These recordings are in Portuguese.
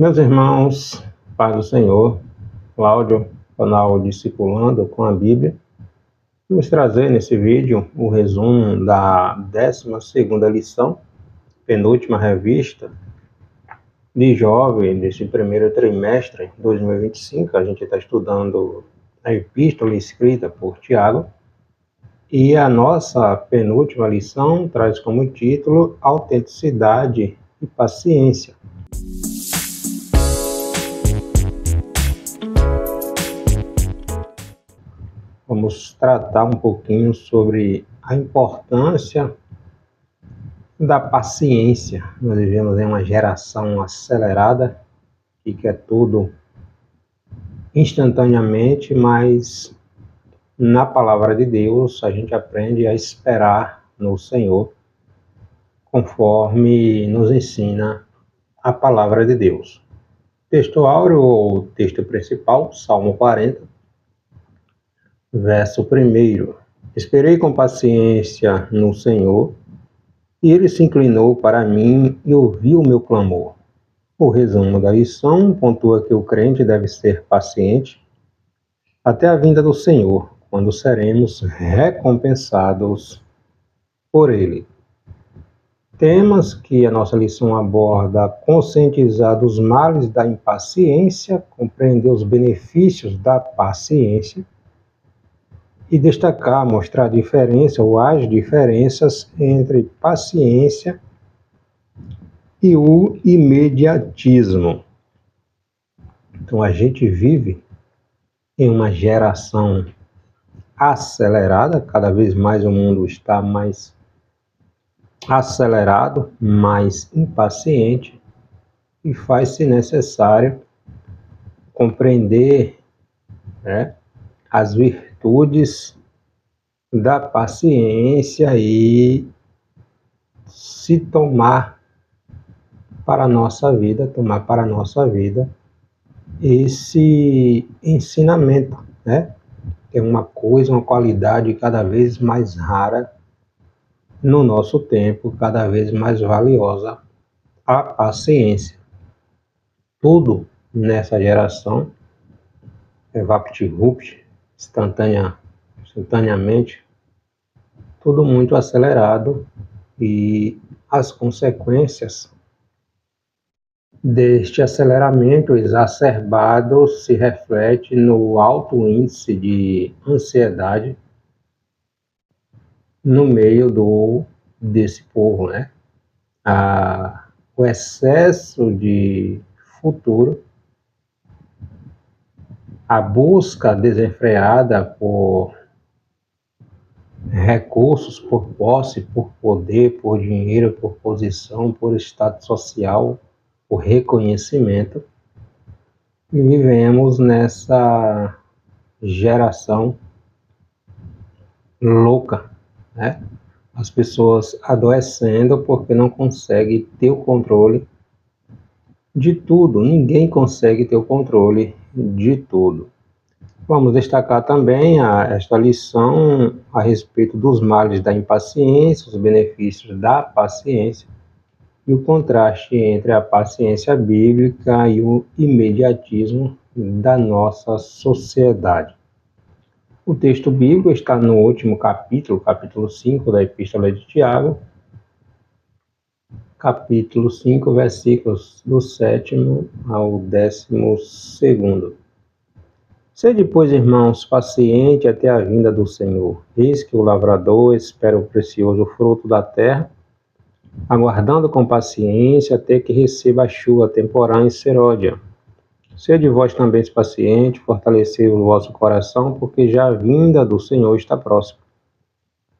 Meus irmãos, paz do Senhor, Cláudio, canal Discipulando com a Bíblia. Vamos trazer nesse vídeo o resumo da 12ª lição, penúltima revista de jovem desse primeiro trimestre de 2025. A gente está estudando a epístola escrita por Tiago. E a nossa penúltima lição traz como título Autenticidade e Paciência. Vamos tratar um pouquinho sobre a importância da paciência. Nós vivemos em uma geração acelerada que quer tudo instantaneamente, mas na palavra de Deus a gente aprende a esperar no Senhor, conforme nos ensina a palavra de Deus. Texto áureo ou texto principal, Salmo 40. Verso 1. Esperei com paciência no Senhor, e Ele se inclinou para mim e ouviu o meu clamor. O resumo da lição pontua que o crente deve ser paciente até a vinda do Senhor, quando seremos recompensados por Ele. Temas que a nossa lição aborda: conscientizar dos males da impaciência, compreender os benefícios da paciência, e destacar, mostrar a diferença ou as diferenças entre paciência e o imediatismo. Então a gente vive em uma geração acelerada, cada vez mais o mundo está mais acelerado, mais impaciente, e faz-se necessário compreender, as virtudes da paciência e se tomar para a nossa vida esse ensinamento, É uma coisa, uma qualidade cada vez mais rara no nosso tempo, cada vez mais valiosa, a paciência. Tudo nessa geração é vapt-vupt, instantaneamente, tudo muito acelerado, e as consequências deste aceleramento exacerbado se reflete no alto índice de ansiedade no meio desse povo, o excesso de futuro, a busca desenfreada por recursos, por posse, por poder, por dinheiro, por posição, por status social, por reconhecimento. E vivemos nessa geração louca, As pessoas adoecendo porque não conseguem ter o controle de tudo. Ninguém consegue ter o controle de tudo. Vamos destacar também esta lição a respeito dos males da impaciência, os benefícios da paciência e o contraste entre a paciência bíblica e o imediatismo da nossa sociedade. O texto bíblico está no último capítulo 5 da Epístola de Tiago, capítulo 5, versículos do 7º ao 12º. Sede, pois, irmãos, paciente até a vinda do Senhor. Eis que o lavrador espera o precioso fruto da terra, aguardando com paciência até que receba a chuva temporã e serôdia. Sede vós também pacientes, fortalecei o vosso coração, porque já a vinda do Senhor está próxima.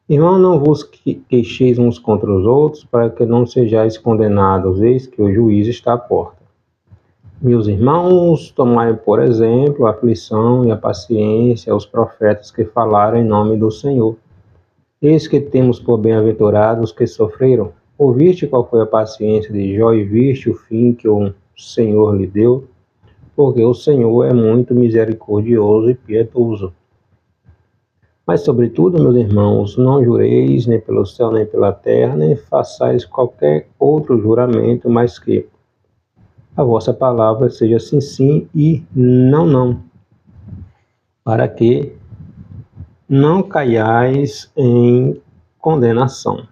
Irmão, não vos queixeis uns contra os outros, para que não sejais condenados, eis que o juízo está à porta. Meus irmãos, tomai por exemplo a aflição e a paciência aos profetas que falaram em nome do Senhor. Eis que temos por bem-aventurados que sofreram. Ouviste qual foi a paciência de Jó e viste o fim que o Senhor lhe deu, porque o Senhor é muito misericordioso e piedoso. Mas, sobretudo, meus irmãos, não jureis nem pelo céu, nem pela terra, nem façais qualquer outro juramento, mas que, a vossa palavra seja sim, sim e não, não, para que não caiais em condenação.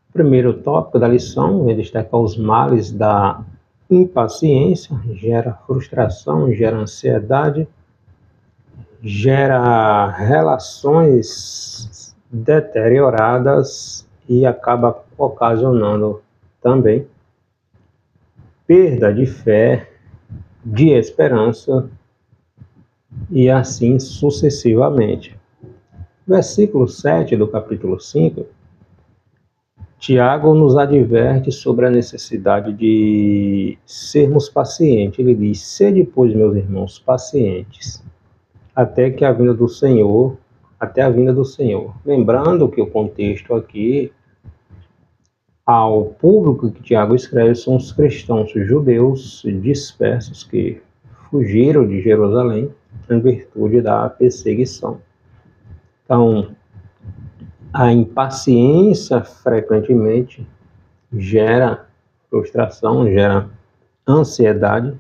O primeiro tópico da lição, ele destaca os males da impaciência, gera frustração, gera ansiedade, gera relações deterioradas e acaba ocasionando também perda de fé, de esperança e assim sucessivamente. Versículo 7 do capítulo 5, Tiago nos adverte sobre a necessidade de sermos pacientes. Ele diz: sede, pois, meus irmãos, pacientes, até a vinda do Senhor. Lembrando que o contexto aqui, ao público que Tiago escreve, são os cristãos judeus dispersos que fugiram de Jerusalém em virtude da perseguição. Então, a impaciência frequentemente gera frustração, gera ansiedade,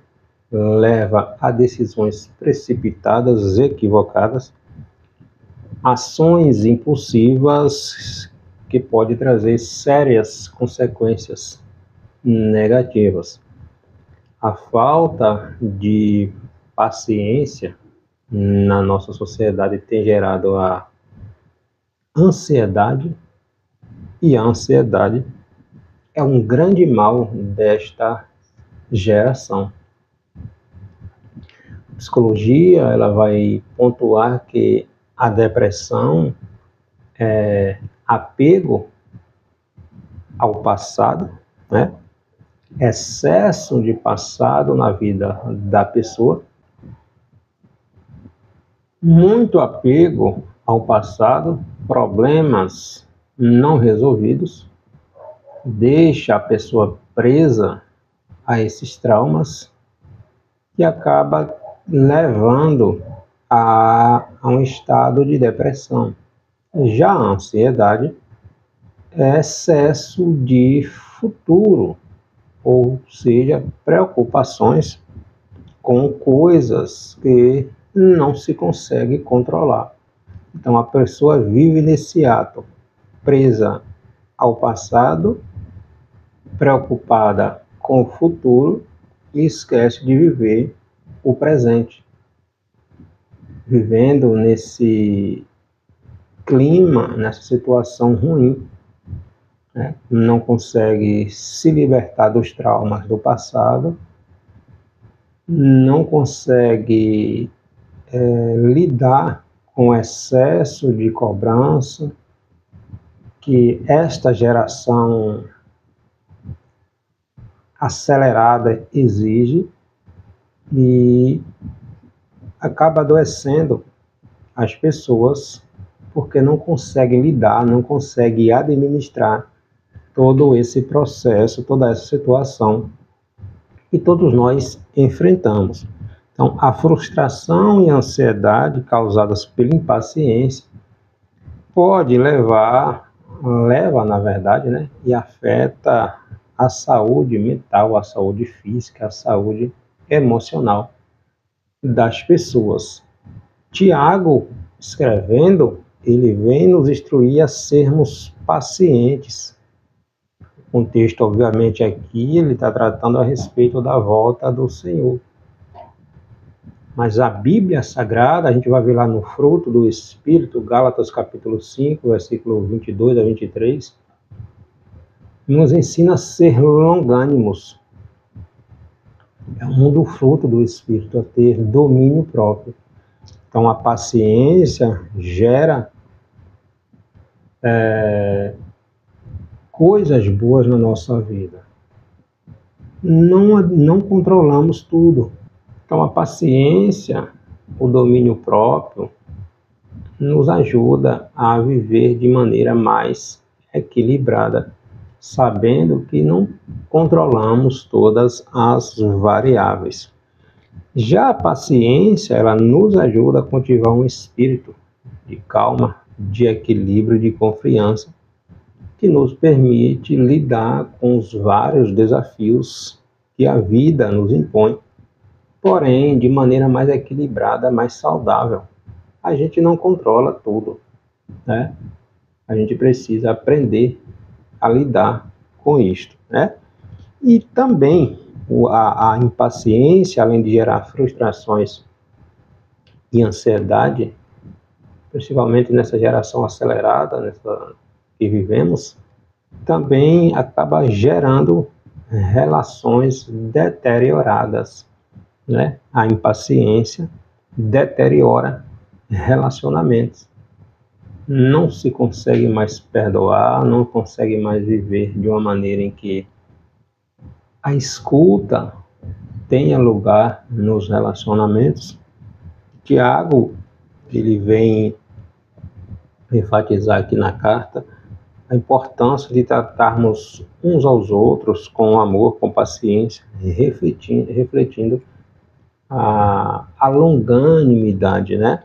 leva a decisões precipitadas, equivocadas, ações impulsivas que podem trazer sérias consequências negativas. A falta de paciência na nossa sociedade tem gerado a ansiedade, e a ansiedade é um grande mal desta geração. A psicologia, ela vai pontuar que a depressão é apego ao passado, né? Excesso de passado na vida da pessoa, muito apego ao passado, problemas não resolvidos, deixa a pessoa presa a esses traumas e acaba levando a um estado de depressão. Já a ansiedade é excesso de futuro, ou seja, preocupações com coisas que não se consegue controlar. Então a pessoa vive nesse ato, presa ao passado, preocupada com o futuro e esquece de viver o presente. Vivendo nesse clima, nessa situação ruim, né? Não consegue se libertar dos traumas do passado, não consegue lidar com o excesso de cobrança que esta geração acelerada exige e acaba adoecendo as pessoas porque não conseguem lidar, não conseguem administrar todo esse processo, toda essa situação que todos nós enfrentamos. Então, a frustração e a ansiedade causadas pela impaciência leva, na verdade, né, e afeta a saúde mental, a saúde física, a saúde emocional das pessoas. Tiago, escrevendo, ele vem nos instruir a sermos pacientes. O contexto, obviamente, aqui, ele está tratando a respeito da volta do Senhor. Mas a Bíblia Sagrada, a gente vai ver lá no fruto do Espírito, Gálatas capítulo 5, versículo 22 a 23, nos ensina a ser longânimos. É um do fruto do Espírito, a ter domínio próprio. Então a paciência gera coisas boas na nossa vida. Não controlamos tudo. Então a paciência, o domínio próprio, nos ajuda a viver de maneira mais equilibrada, sabendo que não controlamos todas as variáveis. Já a paciência, ela nos ajuda a cultivar um espírito de calma, de equilíbrio, de confiança, que nos permite lidar com os vários desafios que a vida nos impõe, porém de maneira mais equilibrada, mais saudável. A gente não controla tudo, né? A gente precisa aprender a lidar com isto, né? E também a impaciência, além de gerar frustrações e ansiedade, principalmente nessa geração acelerada que vivemos, também acaba gerando relações deterioradas, né? A impaciência deteriora relacionamentos. Não se consegue mais perdoar, não consegue mais viver de uma maneira em que a escuta tenha lugar nos relacionamentos. Tiago, ele vem enfatizar aqui na carta a importância de tratarmos uns aos outros com amor, com paciência, refletindo a longanimidade, né?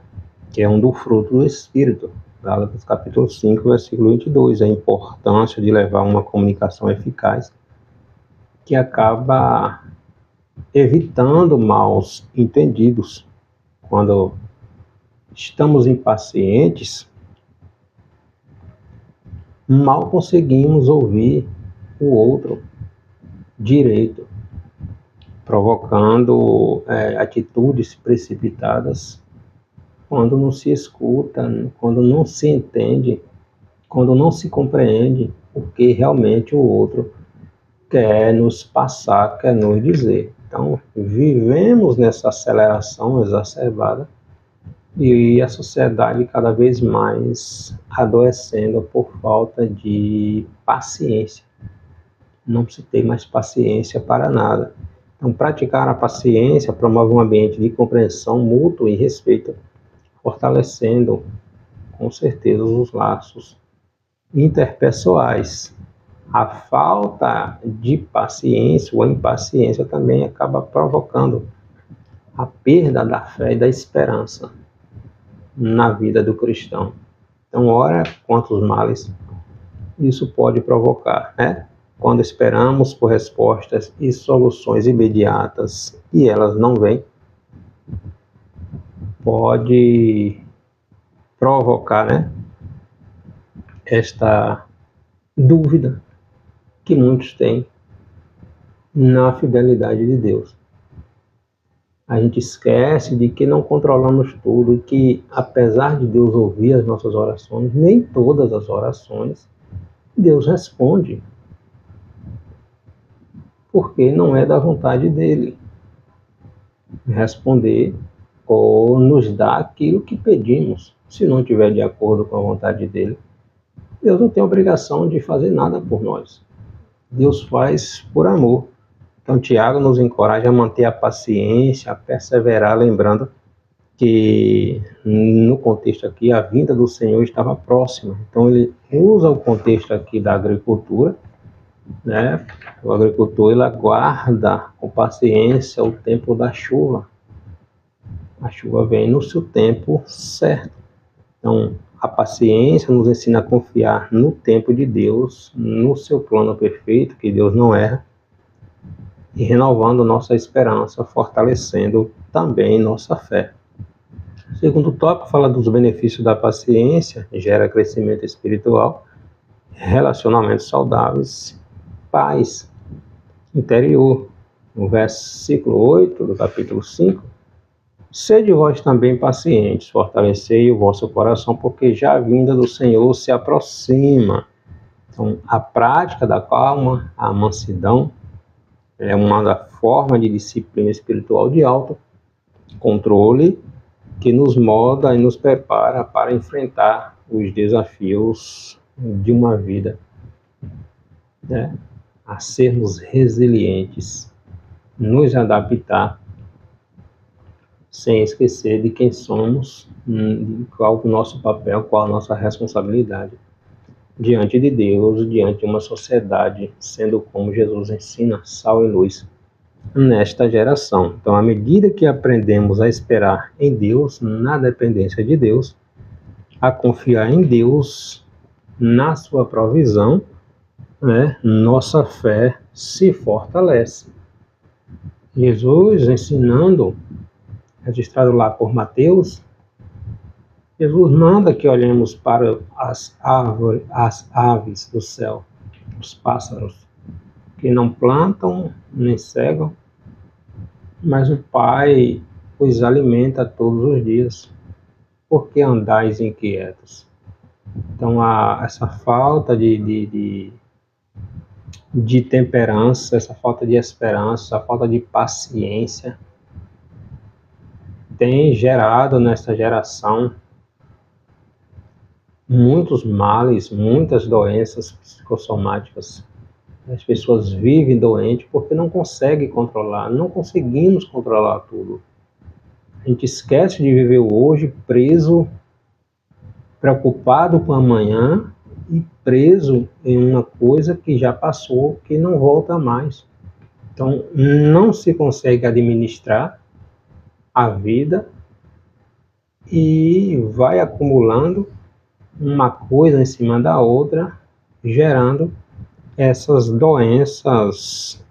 Que é um do fruto do Espírito. Gálatas capítulo 5, versículo 22, a importância de levar uma comunicação eficaz que acaba evitando maus entendidos. Quando estamos impacientes, mal conseguimos ouvir o outro direito, provocando atitudes precipitadas quando não se escuta, quando não se entende, quando não se compreende o que realmente o outro quer nos passar, quer nos dizer. Então, vivemos nessa aceleração exacerbada e a sociedade cada vez mais adoecendo por falta de paciência. Não se tem mais paciência para nada. Então, praticar a paciência promove um ambiente de compreensão mútua e respeito, fortalecendo, com certeza, os laços interpessoais. A falta de paciência ou a impaciência também acaba provocando a perda da fé e da esperança na vida do cristão. Então, ora, quantos males isso pode provocar, né? Quando esperamos por respostas e soluções imediatas e elas não vêm, pode provocar, né, esta dúvida que muitos têm na fidelidade de Deus. A gente esquece de que não controlamos tudo e que, apesar de Deus ouvir as nossas orações, nem todas as orações Deus responde, porque não é da vontade dele responder ou nos dar aquilo que pedimos. Se não estiver de acordo com a vontade dele, Deus não tem obrigação de fazer nada por nós. Deus faz por amor. Então, Tiago nos encoraja a manter a paciência, a perseverar, lembrando que, no contexto aqui, a vinda do Senhor estava próxima. Então, ele usa o contexto aqui da agricultura, né? O agricultor, ele aguarda com paciência o tempo da chuva. A chuva vem no seu tempo certo. Então, a paciência nos ensina a confiar no tempo de Deus, no seu plano perfeito, que Deus não erra, e renovando nossa esperança, fortalecendo também nossa fé. O segundo tópico fala dos benefícios da paciência, gera crescimento espiritual, relacionamentos saudáveis, paz interior. No versículo 8 do capítulo 5, sede vós também pacientes, fortalecei o vosso coração, porque já a vinda do Senhor se aproxima. Então, a prática da calma, a mansidão, é uma forma de disciplina espiritual de alto controle que nos molda e nos prepara para enfrentar os desafios de uma vida, né? A sermos resilientes, nos adaptar, sem esquecer de quem somos, qual o nosso papel, qual a nossa responsabilidade diante de Deus, diante de uma sociedade, sendo como Jesus ensina, sal e luz nesta geração. Então, à medida que aprendemos a esperar em Deus, na dependência de Deus, a confiar em Deus, na sua provisão, né, nossa fé se fortalece. Jesus ensinando, registrado lá por Mateus, Jesus manda que olhemos para as aves do céu, os pássaros, que não plantam nem cegam, mas o Pai os alimenta todos os dias. Por que andais inquietos? Então, essa falta de temperança, essa falta de esperança, essa falta de paciência tem gerado nessa geração muitos males, muitas doenças psicossomáticas. As pessoas vivem doentes porque não conseguem controlar, não conseguimos controlar tudo. A gente esquece de viver o hoje preso, preocupado com amanhã e preso em uma coisa que já passou, que não volta mais. Então, não se consegue administrar a vida e vai acumulando uma coisa em cima da outra, gerando essas doenças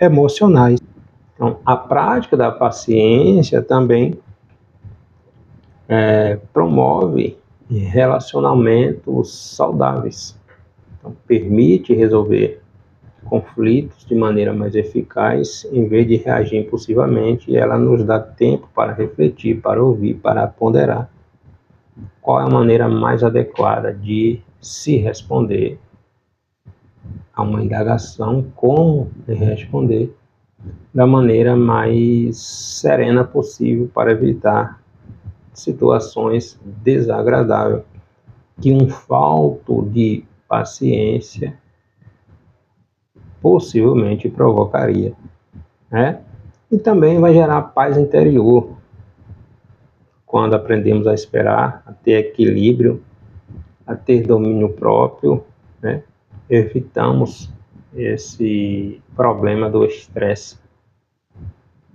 emocionais. Então, a prática da paciência também promove relacionamentos saudáveis. Então, permite resolver conflitos de maneira mais eficaz, em vez de reagir impulsivamente, ela nos dá tempo para refletir, para ouvir, para ponderar qual é a maneira mais adequada de se responder a uma indagação, como responder da maneira mais serena possível para evitar situações desagradáveis que um falto de paciência possivelmente provocaria, né? E também vai gerar paz interior quando aprendemos a esperar, a ter equilíbrio, a ter domínio próprio, né? Evitamos esse problema do estresse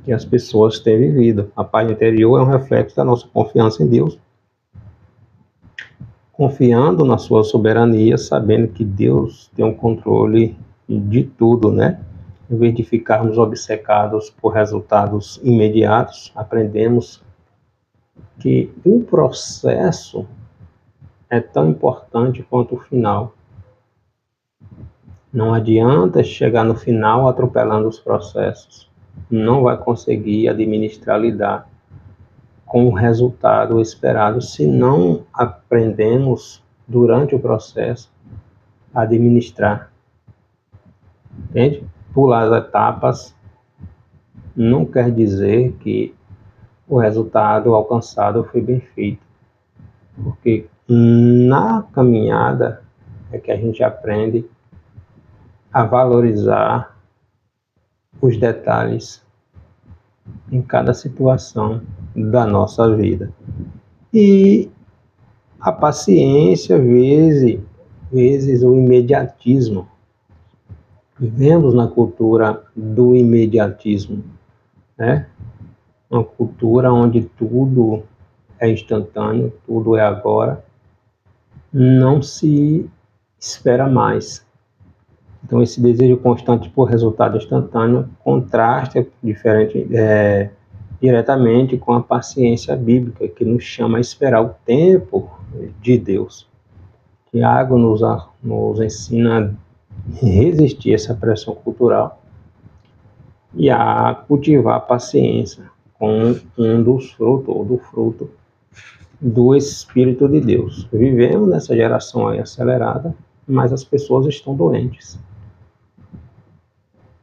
que as pessoas têm vivido. A paz interior é um reflexo da nossa confiança em Deus, confiando na sua soberania, sabendo que Deus tem um controle de tudo, né? Em vez de ficarmos obcecados por resultados imediatos, aprendemos que o processo é tão importante quanto o final. Não adianta chegar no final atropelando os processos. Não vai conseguir administrar, lidar com o resultado esperado se não aprendemos durante o processo a administrar. Entende? Pular as etapas não quer dizer que o resultado alcançado foi bem feito, porque na caminhada é que a gente aprende a valorizar os detalhes em cada situação da nossa vida. E a paciência, vezes o imediatismo. Vivemos na cultura do imediatismo, né? Uma cultura onde tudo é instantâneo, tudo é agora, não se espera mais. Então, esse desejo constante por resultado instantâneo contrasta diretamente com a paciência bíblica, que nos chama a esperar o tempo de Deus. Tiago nos ensina a resistir a essa pressão cultural e a cultivar a paciência com do fruto do Espírito de Deus. Vivemos nessa geração aí acelerada, mas as pessoas estão doentes.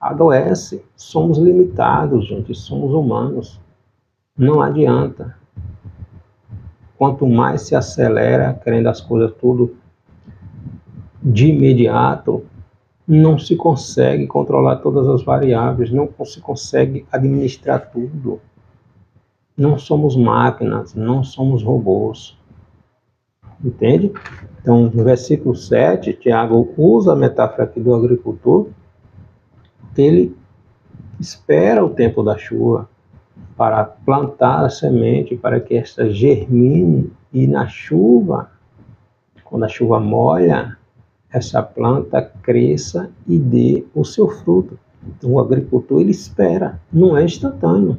Adoece, somos limitados, gente, somos humanos. Não adianta. Quanto mais se acelera, querendo as coisas tudo de imediato, não se consegue controlar todas as variáveis, não se consegue administrar tudo. Não somos máquinas, não somos robôs. Entende? Então, no versículo 7, Tiago usa a metáfora aqui do agricultor, que ele espera o tempo da chuva para plantar a semente, para que esta germine, e na chuva, quando a chuva molha, essa planta cresça e dê o seu fruto. Então, o agricultor, ele espera, não é instantâneo,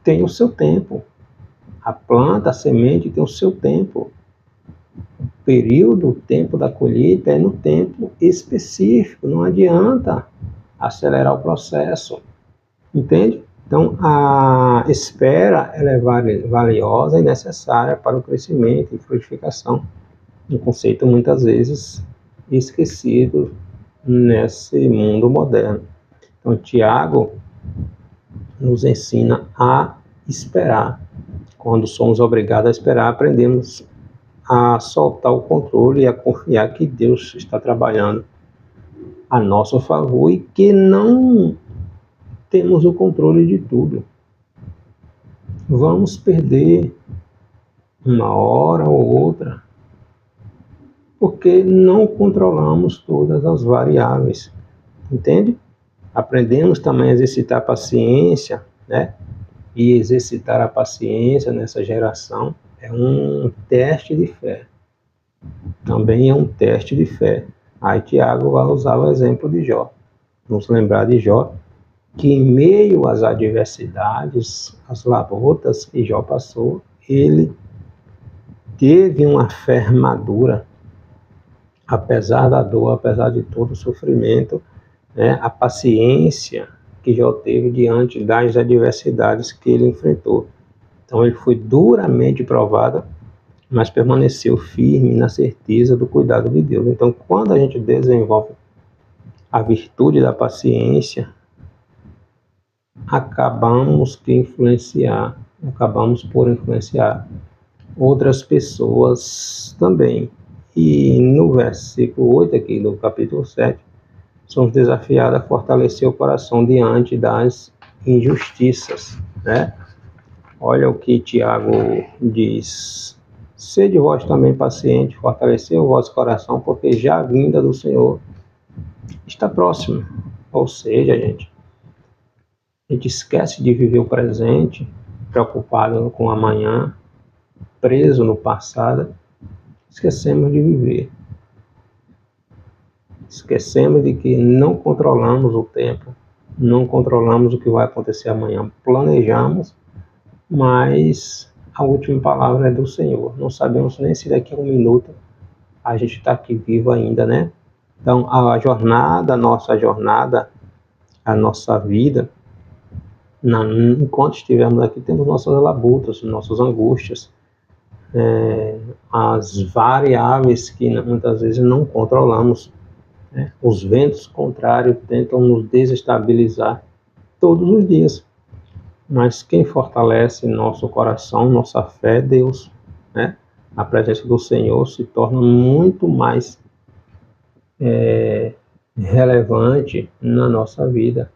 tem o seu tempo. A planta, a semente tem o seu tempo. O período, o tempo da colheita é no tempo específico, não adianta acelerar o processo, entende? Então, a espera ela é valiosa e necessária para o crescimento e frutificação. Um conceito muitas vezes esquecido nesse mundo moderno. Então, Tiago nos ensina a esperar. Quando somos obrigados a esperar, aprendemos a soltar o controle e a confiar que Deus está trabalhando a nosso favor e que não temos o controle de tudo. Vamos perder uma hora ou outra porque não controlamos todas as variáveis, entende? Aprendemos também a exercitar a paciência, né? E exercitar a paciência nessa geração é um teste de fé. Também é um teste de fé. Aí Tiago vai usar o exemplo de Jó. Vamos lembrar de Jó, que em meio às adversidades, às labutas que Jó passou, ele teve uma fé madura, apesar da dor, apesar de todo o sofrimento, né? A paciência que Jó teve diante das adversidades que ele enfrentou. Então ele foi duramente provado, mas permaneceu firme na certeza do cuidado de Deus. Então, quando a gente desenvolve a virtude da paciência, acabamos por influenciar outras pessoas também. E no versículo 8 aqui do capítulo 7, somos desafiados a fortalecer o coração diante das injustiças, né? Olha o que Tiago diz: sede vós também paciente, fortalecei o vosso coração, porque já a vinda do Senhor está próxima. Ou seja, a gente esquece de viver o presente, preocupado com o amanhã, preso no passado, esquecemos de viver. Esquecemos de que não controlamos o tempo, não controlamos o que vai acontecer amanhã. Planejamos, mas a última palavra é do Senhor. Não sabemos nem se daqui a um minuto a gente está aqui vivo ainda, né? Então, a nossa jornada, a nossa vida, enquanto estivermos aqui, temos nossas labutas, nossas angústias, as variáveis que muitas vezes não controlamos, né? Os ventos contrários tentam nos desestabilizar todos os dias. Mas quem fortalece nosso coração, nossa fé é Deus, né? A presença do Senhor se torna muito mais relevante na nossa vida.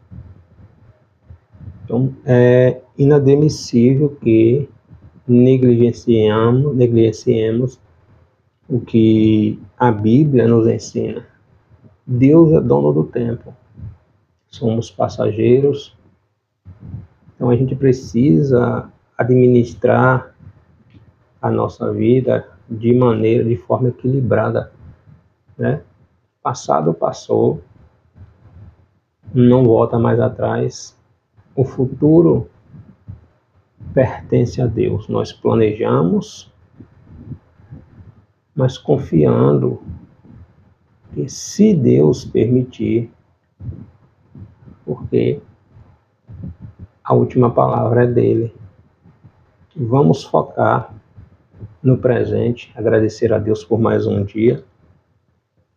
Então, é inadmissível que negligenciemos o que a Bíblia nos ensina. Deus é dono do tempo. Somos passageiros. Então, a gente precisa administrar a nossa vida de forma equilibrada, né? Passado passou, não volta mais atrás. O futuro pertence a Deus. Nós planejamos, mas confiando que, se Deus permitir, porque a última palavra é dele. Vamos focar no presente, agradecer a Deus por mais um dia,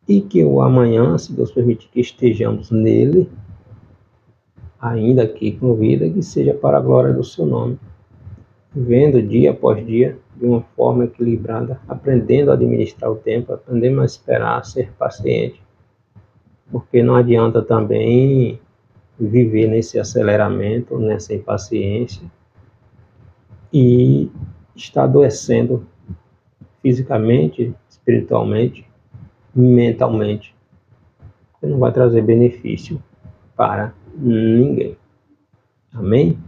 e que o amanhã, se Deus permitir que estejamos nele, ainda aqui com vida, que seja para a glória do seu nome, vivendo dia após dia de uma forma equilibrada, aprendendo a administrar o tempo, aprendendo a esperar, a ser paciente, porque não adianta também viver nesse aceleramento, nessa impaciência e estar adoecendo fisicamente, espiritualmente, mentalmente. Não vai trazer benefício para ninguém. Amém?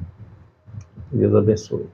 Deus abençoe.